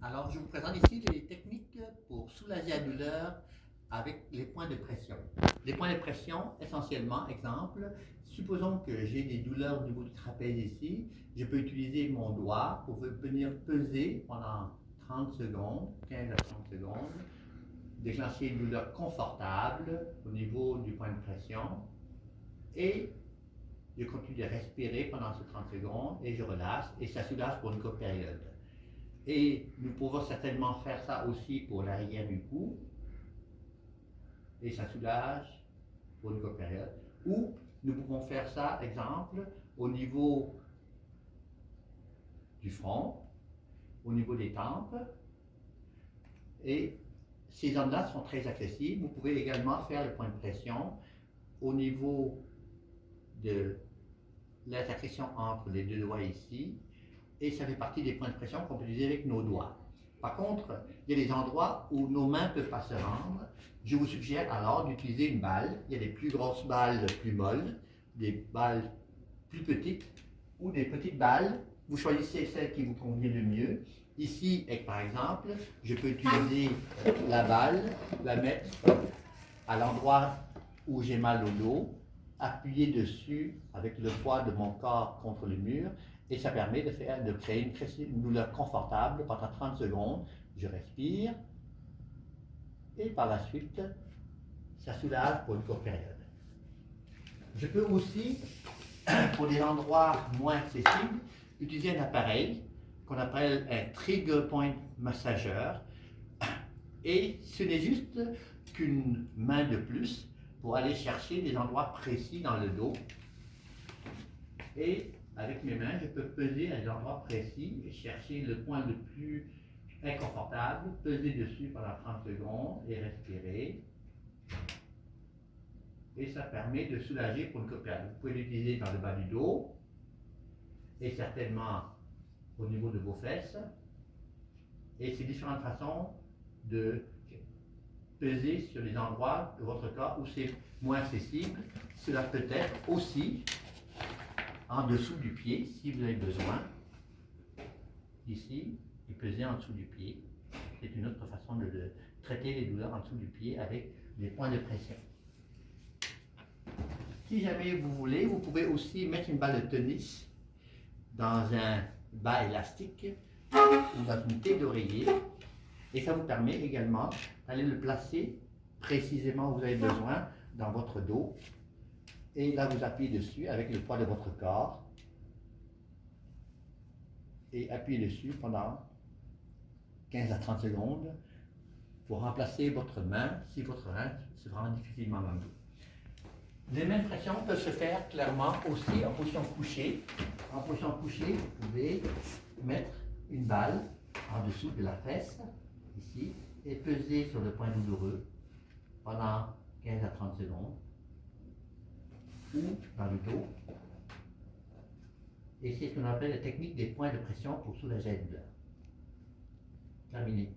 Alors, je vous présente ici les techniques pour soulager la douleur avec les points de pression. Les points de pression, essentiellement, exemple, supposons que j'ai des douleurs au niveau du trapèze ici, je peux utiliser mon doigt pour venir peser pendant 30 secondes, 15 à 30 secondes, déclencher une douleur confortable au niveau du point de pression et je continue de respirer pendant ces 30 secondes et je relâche et ça soulage pour une courte période. Et nous pouvons certainement faire ça aussi pour l'arrière du cou. Et ça soulage pour une courte période. Ou nous pouvons faire ça, exemple, au niveau du front, au niveau des tempes. Et ces zones-là sont très accessibles. Vous pouvez également faire le point de pression au niveau de l'intersection entre les deux doigts ici. Et ça fait partie des points de pression qu'on peut utiliser avec nos doigts. Par contre, il y a des endroits où nos mains ne peuvent pas se rendre. Je vous suggère alors d'utiliser une balle. Il y a des plus grosses balles plus molles, des balles plus petites ou des petites balles. Vous choisissez celle qui vous convient le mieux. Ici, par exemple, je peux utiliser la balle, la mettre à l'endroit où j'ai mal au dos, appuyer dessus avec le poids de mon corps contre le mur et ça permet de créer une douleur confortable pendant 30 secondes. Je respire et par la suite, ça soulage pour une courte période. Je peux aussi, pour des endroits moins accessibles, utiliser un appareil qu'on appelle un trigger point massageur et ce n'est juste qu'une main de plus pour aller chercher des endroits précis dans le dos. Et avec mes mains, je peux peser à des endroits précis et chercher le point le plus inconfortable, peser dessus pendant 30 secondes et respirer. Et ça permet de soulager pour une courte période. Vous pouvez l'utiliser dans le bas du dos et certainement au niveau de vos fesses. Et c'est différentes façons de peser sur les endroits de votre corps où c'est moins accessible. Cela peut être aussi en dessous du pied, si vous avez besoin, ici, et peser en dessous du pied. C'est une autre façon de traiter les douleurs en dessous du pied avec des points de pression. Si jamais vous voulez, vous pouvez aussi mettre une balle de tennis dans un bas élastique ou dans une tête d'oreiller. Et ça vous permet également d'aller le placer précisément où vous avez besoin dans votre dos. Et là, vous appuyez dessus avec le poids de votre corps. Et appuyez dessus pendant 15 à 30 secondes pour remplacer votre main si votre main se rend difficilement dans le dos. Les mêmes pressions peuvent se faire clairement aussi en position couchée. En position couchée, vous pouvez mettre une balle en dessous de la fesse, ici, et peser sur le point douloureux pendant 15 à 30 secondes, ou dans le dos. Et c'est ce qu'on appelle la technique des points de pression pour soulager la douleur. Terminé.